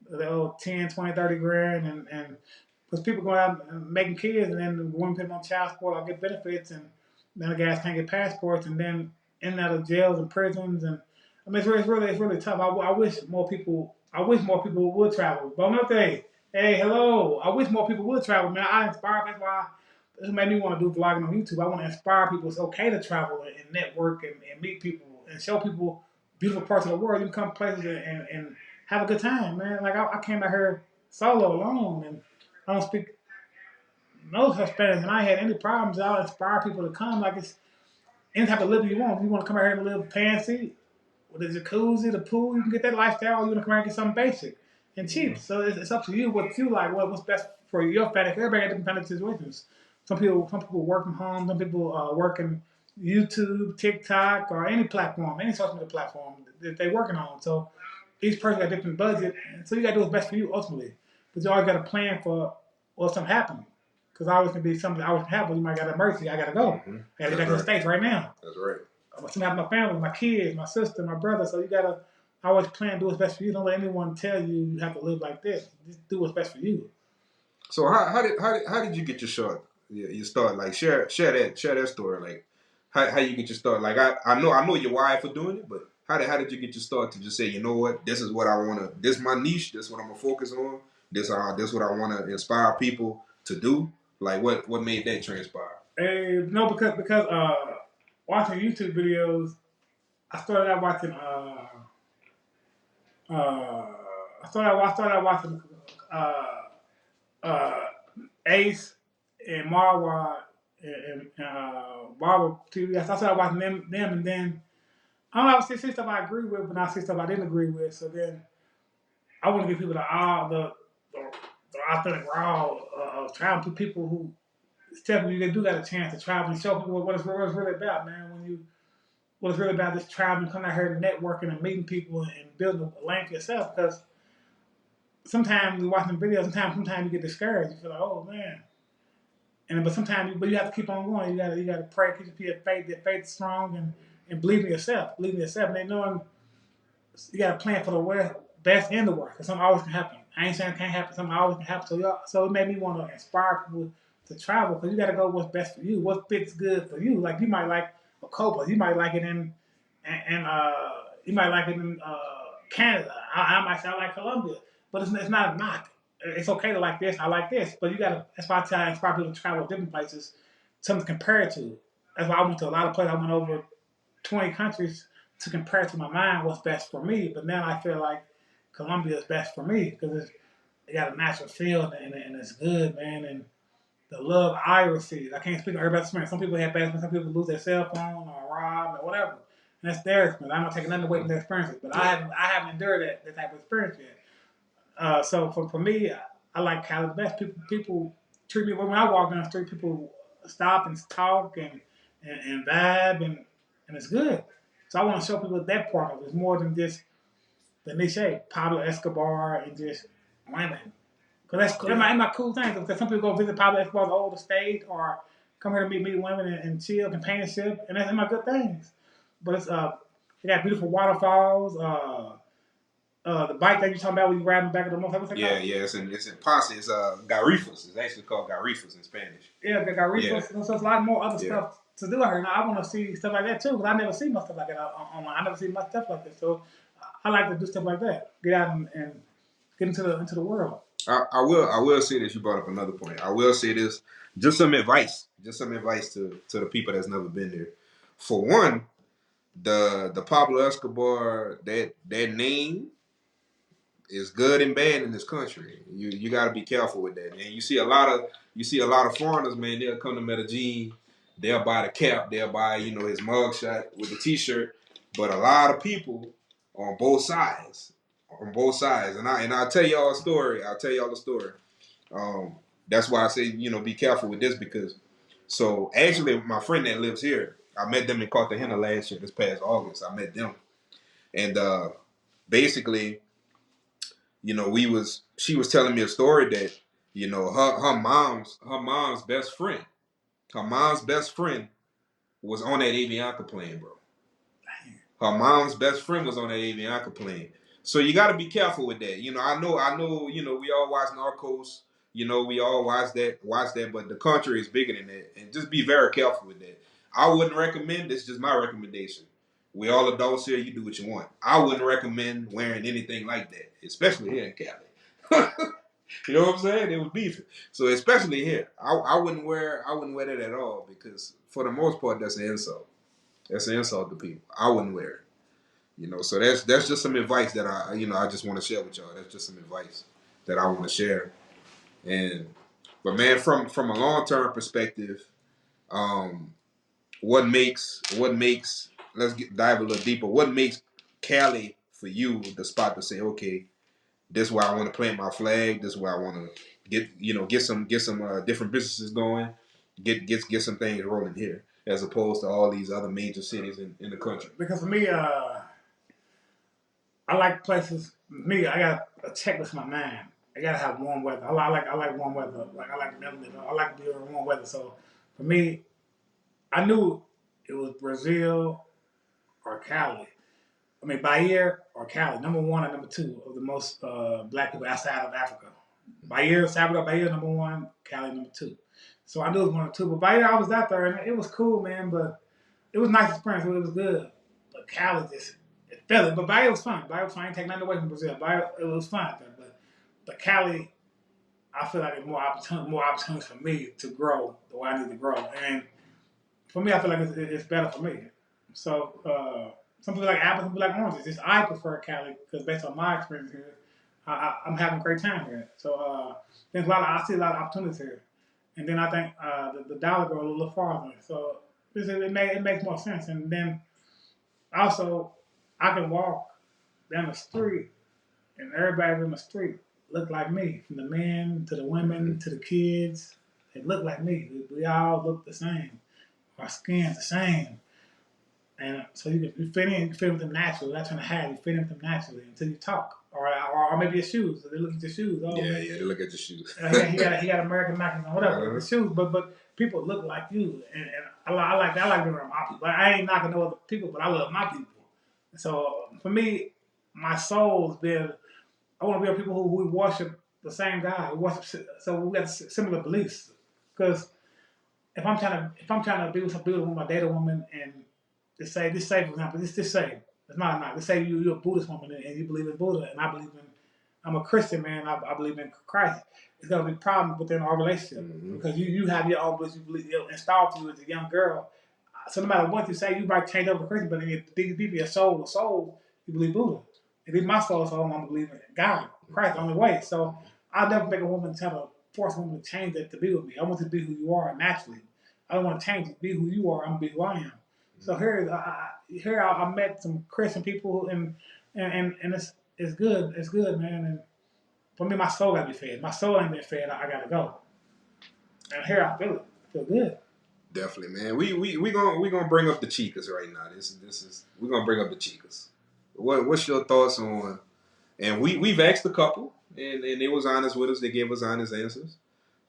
They owe 10, 20, 30 grand, and because people go out and making kids, and then the women put them on child support, I get benefits, and then the guys can't get passports, and then in and out of jails and prisons, and I mean it's really tough. I wish more people would travel. But another thing, hey, hello, I wish more people would travel, man. I inspire. That's why this made me want to do vlogging on YouTube. I want to inspire people. It's okay to travel and network and meet people and show people beautiful parts of the world. You can come places and have a good time, man. Like I came out here solo alone, and I don't speak no Spanish, and I ain't had any problems. I'll inspire people to come. Like it's any type of living you want. If you want to come out here and live fancy with the jacuzzi, the pool, you can get that lifestyle. You want to come out and get something basic and cheap. So it's up to you what you like. What's best for your family. Everybody got different family situations. Some people work from home. Some people work in YouTube, TikTok, or any platform, any social media platform that they're working on. So each person got a different budget, and so you got to do what's best for you ultimately. But you always got to plan for something happening. Because I always can be something I always can happen. You might got an emergency. I gotta go. Mm-hmm. I gotta get back to the States right now. That's right. Something happened to my family, my kids, my sister, my brother. So you gotta always plan, do what's best for you. Don't let anyone tell you you have to live like this. Just do what's best for you. So how did you get your start? You start like share that story, like how you get your start. Like I know your why for doing it, but how did you get your start to just say, you know what, this is what I wanna, this is my niche, this is what I'm gonna focus on, this what I wanna inspire people to do. Like what made that transpire? No, because watching YouTube videos, I started out watching I started out watching uh, Ace and Marwa and Barbara TV. I started watching them, and then I don't know. I see stuff I agree with, but I see stuff I didn't agree with. So then I want to give people the authentic raw of traveling to people who definitely they do got a chance to travel and show people what it's really about, man. What it's really about this traveling, coming out here networking and meeting people and building a lane for yourself. Because sometimes we watching videos, sometimes you get discouraged. You feel like, oh man. But sometimes you have to keep on going. You gotta pray, keep your faith. Your faith is strong and believe in yourself. Believe in yourself. And they knowing you gotta plan for the best and the worst. Because something always can happen. I ain't saying it can't happen. Something always can happen. So it made me want to inspire people to travel because you got to go what's best for you, what fits good for you. Like you might like a Copa, you might like it you might like it in Canada. I might say I like Colombia, but it's not a knock. It's okay to like this. I like this, but you got to. That's why I try to inspire people to travel to different places, something to compare to. That's why I went to a lot of places. I went over 20 countries to compare to my mind what's best for me. But now I feel like Colombia is best for me because it got a natural feel and it's good, man. And the love I receive. I can't speak on everybody's experience. Some people have bad experience. Some people lose their cell phone or robbed or whatever. And that's their experience. I'm not taking nothing away from their experiences, but I haven't endured that type of experience yet. So for me, I like Cali the best. People treat me when I walk down the street. People stop and talk and vibe and it's good. So I want to show people that part of it. It's more than just the niche, Pablo Escobar and just women. Because that's my cool thing. Because some people go visit Pablo Escobar's old estate or come here to meet women and chill, companionship, and that's my good things. But it's they got beautiful waterfalls. The bike that you're talking about when you ride in the back of the motorcycle. Yeah, it's in Ponce. It's Garifas. It's actually called Garifas in Spanish. Yeah, the Garifas. Yeah. So there's a lot more other stuff to do out here. Now I want to see stuff like that too because I never see much stuff like that online. I never see much stuff like that. So I like to do stuff like that. Get out and get into the world. I will say this. You brought up another point. I will say this. Just some advice to the people that's never been there. For one, the Pablo Escobar that name is good and bad in this country. You got to be careful with that, man. You see a lot of foreigners, man. They'll come to Medellin. They'll buy the cap. They'll buy his mugshot with the T-shirt. But a lot of people on both sides. And I'll tell y'all a story. That's why I say, be careful with this because, so actually my friend that lives here, I met them in Cartagena last year, this past August. I met them. And basically, she was telling me a story that, her mom's best friend was on that Avianca plane, bro. Her mom's best friend was on that Avianca plane. So you got to be careful with that. I know, we all watch Narcos. We all watch that, but the country is bigger than that. And just be very careful with that. I wouldn't recommend, it's just my recommendation. We all adults here, you do what you want. I wouldn't recommend wearing anything like that, especially here in Cali. You know what I'm saying? It was beefing. So especially here, I wouldn't wear that at all because for the most part, that's an insult. That's an insult to people. I wouldn't wear it. So that's just some advice that I just want to share with y'all. That's just some advice that I want to share. But man, from a long-term perspective, what makes dive a little deeper. What makes Cali for you the spot to say, okay, this is where I want to plant my flag. This is where I want to get some different businesses going, get some things rolling here, as opposed to all these other major cities in the country. Because for me, I like places. Me, I got a checklist in my mind, I gotta have warm weather. I like warm weather. Like I like I like to be in warm weather. So for me, I knew it was Brazil or Cali. I mean, Bahia or Cali, number one and number two of the most black people outside of Africa. Bahia, Salvador Bahia, number one, Cali, number two. So I knew it was one or two. But Bahia, I was out there, and it was cool, man. But it was a nice experience. It was good. But Cali just, it felt it. But Bahia was fun. Bahia was fun. I ain't take nothing away from Brazil. Bahia, it was fun out there. But Cali, I feel like it's more opportunities for me to grow the way I need to grow. And for me, I feel like it's better for me. So some people like apples, some people like oranges. Just I prefer Cali because based on my experience here, I'm having a great time here. So there's I see a lot of opportunities here. And then I think the dollar go a little farther. So it makes more sense. And then also I can walk down the street and everybody in the street look like me, from the men to the women to the kids. They look like me. We all look the same. Our skin's the same. And so you fit in, you fit with them naturally. That's trying to hide. You fit in with them naturally until you talk, or maybe your shoes. So they look at your shoes. Oh, yeah, they look at your shoes. He got American Nikes on, whatever. The shoes, but people look like you, and I like that. I like being around my people. I ain't knocking no other people, but I love my people. So for me, my soul's been. I want to be with people who worship the same God. Who worship, so we got similar beliefs. Because if I'm trying to be with a woman, I date a woman, and just say for example, just say it's not a knock. Just say you're a Buddhist woman and you believe in Buddha, and I believe in. I'm a Christian man. I believe in Christ. It's gonna be problems within our relationship because you have your own beliefs. You believe installed to you as a young girl. So no matter what you say, you might change over to Christian, but in your deep your soul, you believe Buddha. If it's my soul, I'm gonna believe in God, Christ, the only way. So I'll never make a woman try to force a woman to change that to be with me. I want to be who you are naturally. I don't want to change it. Be who you are. I'm gonna be who I am. So here I met some Christian people and it's good. It's good, man. And for me, my soul gotta be fed. My soul ain't been fed. I gotta go. And here I feel it. I feel good. Definitely, man. We gonna bring up the chicas right now. This is we're gonna bring up the chicas. What's your thoughts on? And we've asked a couple, and they was honest with us. They gave us honest answers.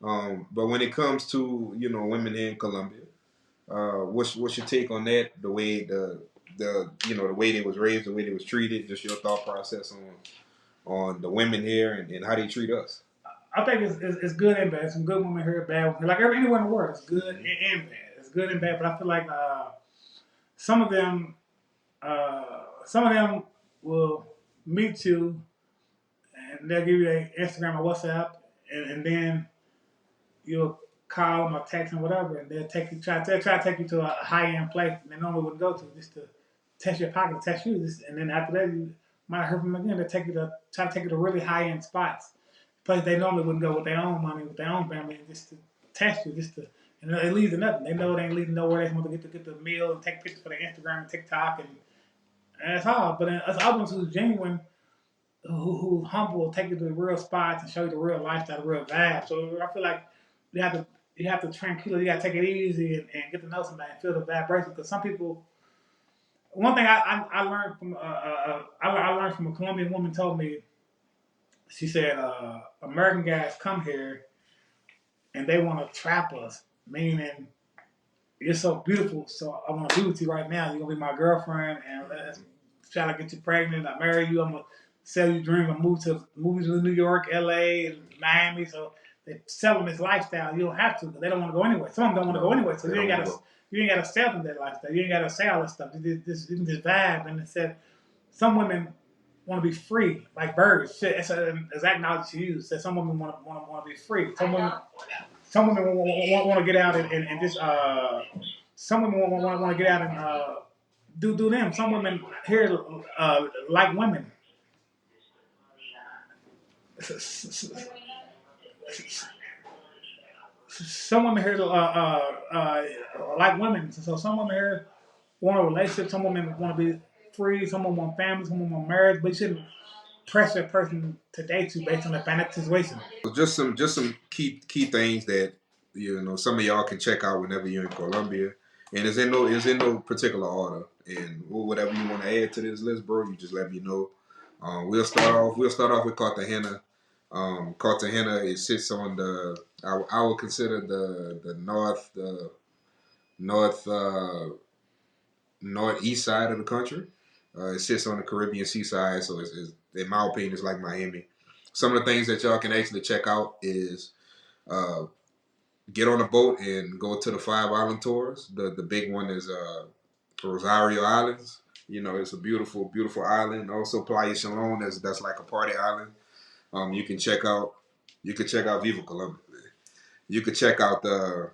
But when it comes to women here in Colombia, what's your take on that? The way the way they was raised, the way they was treated. Just your thought process on the women here and how they treat us. I think it's good and bad. Some good women here, bad women. Like anyone in the world, it's good and bad. It's good and bad. But I feel like some of them will meet you and they'll give you their Instagram or WhatsApp, and then you'll call them or text them, whatever, and they'll try to take you to a high end place they normally wouldn't go to just to test your pocket, test you. And then after that, you might hear from them again. They try to take you to really high end spots, places they normally wouldn't go with their own money, with their own family, and just to test you, and it leads to nothing. They know it ain't leading nowhere. They just want to get the meal and take pictures for their Instagram and TikTok, and that's all. But then us other ones who's genuine, who's humble, take you to the real spots and show you the real lifestyle, the real vibe. So I feel like you have to tranquility. You got to take it easy and get to know somebody and feel the vibration. Because some people, one thing I learned from I learned from a Colombian woman told me. She said American guys come here and they want to trap us, meaning you're so beautiful, so I want to be with you right now. You're gonna be my girlfriend, and let's try to get you pregnant. I marry you. I'm gonna sell you dreams. I move to New York, LA, and Miami. So they're selling this lifestyle. You don't have to because they don't want to go anyway. Some of them don't want to go anyway. So you ain't gotta sell them that lifestyle. You ain't gotta sell this stuff. You can just vibe. And it said some women want to be free, like birds. It's an exact knowledge she used. Said some women want to be free. Some women want to get out and just. Some women want to get out and do them. Some women here like women. Some women here like women. So some women here want a relationship. Some women want to be free. Some women want family. Some women want marriage. But you shouldn't pressure a person to date you based on the financial situation. So just some key things that some of y'all can check out whenever you're in Colombia, and it's in no particular order. And whatever you want to add to this list, bro, you just let me know. We'll start off with Cartagena. Cartagena, it sits on I would consider the north northeast side of the country. It sits on the Caribbean seaside, so it's in my opinion, it's like Miami. Some of the things that y'all can actually check out is uh, get on a boat and go to the 5 island tours. The big one is Rosario Islands. You know, it's a beautiful, beautiful island. Also, Playa Shalom, that's like a party island. You can check out. You can check out Viva Colombia. You could check out the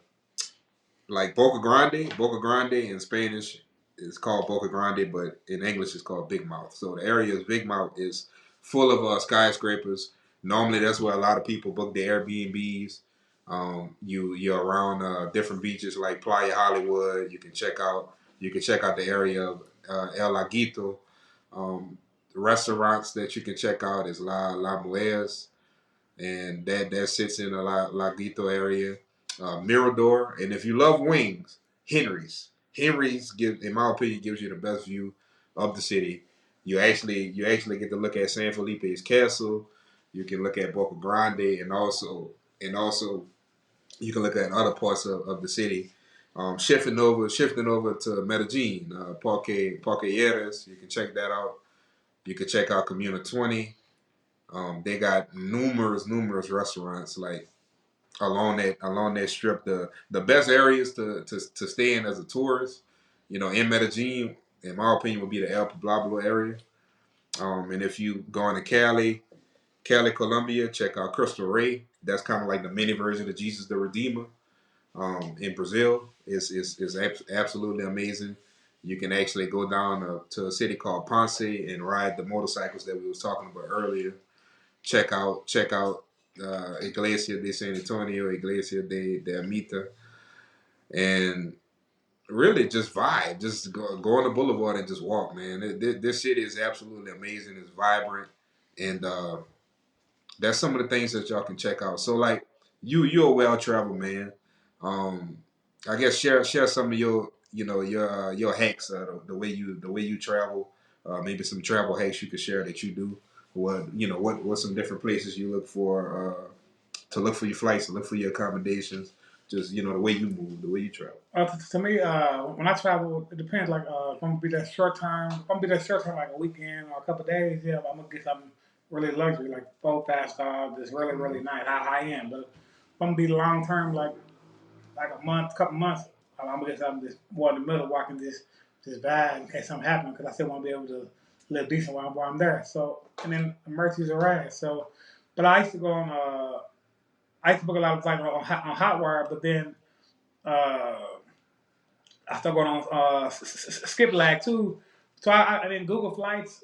like Boca Grande. Boca Grande in Spanish is called Boca Grande, but in English it's called Big Mouth. So the area is Big Mouth is full of skyscrapers. Normally that's where a lot of people book their Airbnbs. You're around different beaches like Playa Hollywood. You can check out the area of El Laguito. The restaurants that you can check out is La Muelas, and that sits in the Laguito area. Mirador, and if you love wings, Henry's in my opinion, gives you the best view of the city. You actually get to look at San Felipe's castle. You can look at Boca Grande, and also you can look at other parts of the city. Shifting over to Medellin, Parque Yeres, you can check that out. You can check out Comuna 20. They got numerous restaurants like along that strip. The best areas to stay in as a tourist, in Medellin, in my opinion, would be the El Poblado area. And if you go into Cali, Colombia, check out Cristo Rey. That's kind of like the mini version of Jesus the Redeemer. In Brazil, is absolutely amazing. You can actually go down to a city called Ponce and ride the motorcycles that we was talking about earlier. Check out Iglesia de San Antonio, Iglesia de Amita, and really just vibe. Just go on the boulevard and just walk, man. This city is absolutely amazing. It's vibrant, and that's some of the things that y'all can check out. So like you're a well traveled man. Um, I guess share some of your hacks, the way you travel. Maybe some travel hacks you could share that you do. What some different places you look for to look for your flights, to look for your accommodations. Just the way you move, the way you travel. To me, when I travel, it depends. Like, if I'm gonna be that short term, if I'm gonna be that short term, like a weekend or a couple of days, yeah, I'm gonna get something really luxury, like 4 5 stars, just really really nice, high end. But if I'm gonna be long term, like a month, couple months, I'm gonna get something just more in the middle, where I can just vibe in case something happens, because I still want to be able to live decent while I'm there. So, and then emergencies arise. So, but I used to book a lot of flights on Hotwire, but then. Uh, I started going on Skip Lag too. So I mean Google Flights.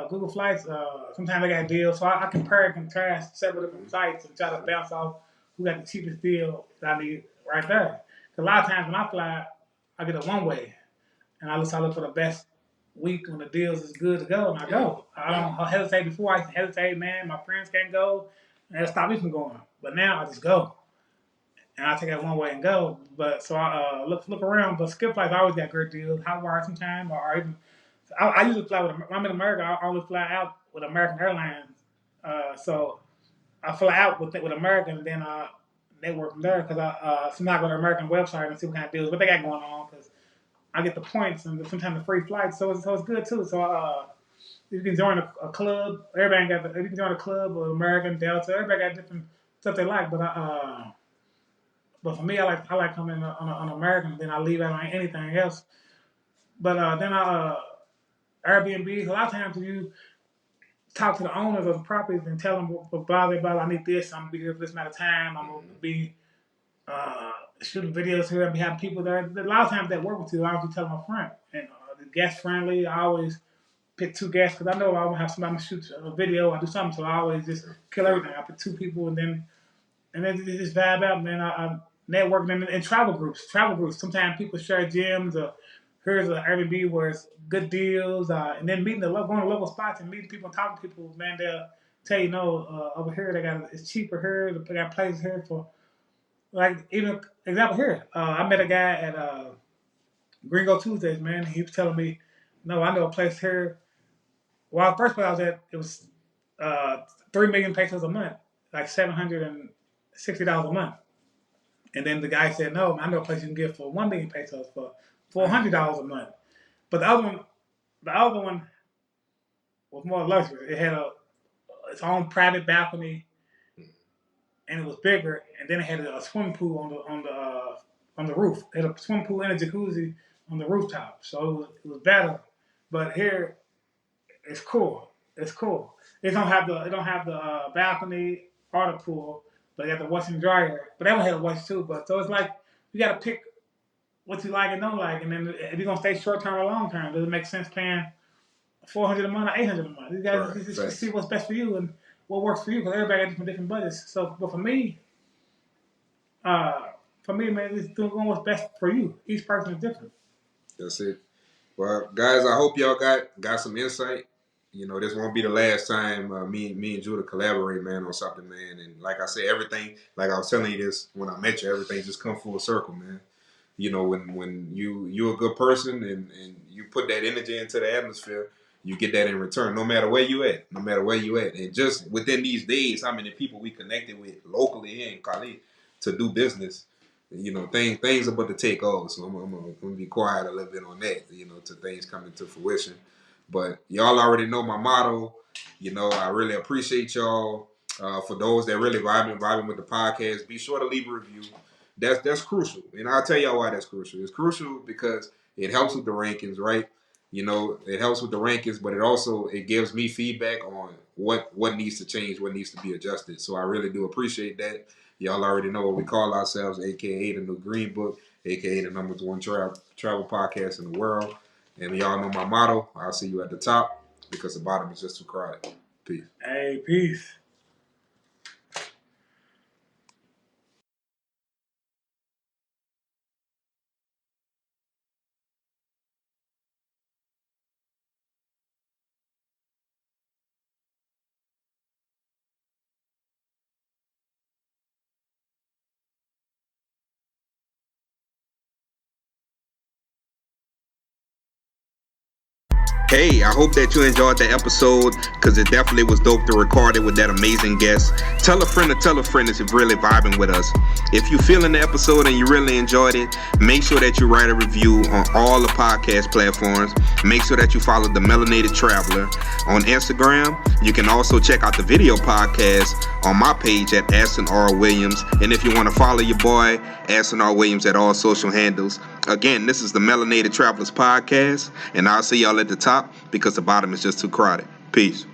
Google Flights. Sometimes they got deals, so I compare and contrast several different sites and try to bounce off who got the cheapest deal that I need right there. 'Cause a lot of times when I fly, I get a one way, and I look for the best week when the deals is good to go, and I go. I don't hesitate before. I used to hesitate, man. My friends can't go, and that stopped me from going. But now I just go, and I take that one way and go. But so I look around. But Skip Flights always got great deals. Hotwire sometimes, or even I usually fly with. When I'm in America, I only fly out with American Airlines. So I fly out with American, and then network from there, because sometimes I go to the American website and see what kind of deals what they got going on, because I get the points and sometimes the free flights. So it's good too. So you can join a club. Everybody you can join a club or American Delta. Everybody got different stuff they like, but for me, I like coming on American, then I leave out on anything else. But then Airbnb. A lot of times you talk to the owners of the properties and tell them blah, I need this. I'm gonna be here for this amount of time. I'm gonna be shooting videos here. I'll be having people there. A lot of times that work with you. I always tell them up front. And the guest friendly. I always pick 2 guests, because I know I want to have somebody shoot a video. I do something, so I always just kill everything. I pick 2 people, and then just vibe out, man. I networking in travel groups. Travel groups. Sometimes people share gyms, or here's an Airbnb where it's good deals, and then going to local spots and meeting people and talking to people. Man, they'll tell you, no, over here it's cheaper here. They got places here for, like, even example here. I met a guy at Gringo Tuesdays. Man, he was telling me, no, I know a place here. Well, first place I was at, it was uh, 3 million pesos a month. like $760 a month. And then the guy said, no, man, I know a place you can get for 1 million pesos for $400 a month. But the other one was more luxury. It had its own private balcony, and it was bigger. And then it had a swimming pool on the roof. It had a swimming pool and a jacuzzi on the rooftop. So it was better. But here, it's cool. It's cool. It don't have the balcony or the pool, but it got the washer and dryer. But that one had a wash too. But so it's like you got to pick what you like and don't like, and then if you're gonna stay short term or long term, does it make sense paying $400 a month or $800 a month? You got to just see what's best for you and what works for you, because everybody got different budgets. So, but man, it's doing what's best for you. Each person is different. That's it. Well, guys, I hope y'all got some insight. You know, this won't be the last time me and Judah collaborate, man, on something, man. And like I said, everything, like I was telling you this when I met you, everything just come full circle, man. You know, when you're a good person and you put that energy into the atmosphere, you get that in return, no matter where you at. And just within these days, how many people we connected with locally here in Cali to do business, you know, things are about to take off. So I'm gonna be quiet a little bit on that, you know, till things come into fruition. But y'all already know my motto. You know, I really appreciate y'all. For those that really vibing with the podcast, be sure to leave a review. That's crucial, and I'll tell y'all why that's crucial. It's crucial because it helps with the rankings, right? You know, it helps with the rankings, but it gives me feedback on what needs to change, what needs to be adjusted. So I really do appreciate that. Y'all already know what we call ourselves, aka the New Green Book, aka the #1 travel podcast in the world. And y'all know my motto: I'll see you at the top because the bottom is just too crowded. Peace. Hey, peace. Hey, I hope that you enjoyed the episode because it definitely was dope to record it with that amazing guest. Tell a friend if you're really vibing with us. If you feeling the episode and you really enjoyed it, make sure that you write a review on all the podcast platforms. Make sure that you follow The Melanated Traveler on Instagram. You can also check out the video podcast on my page at Aston R. Williams. And if you want to follow your boy, Aston R. Williams, at all social handles. Again, this is the Melanated Travelers podcast, and I'll see y'all at the top because the bottom is just too crowded. Peace.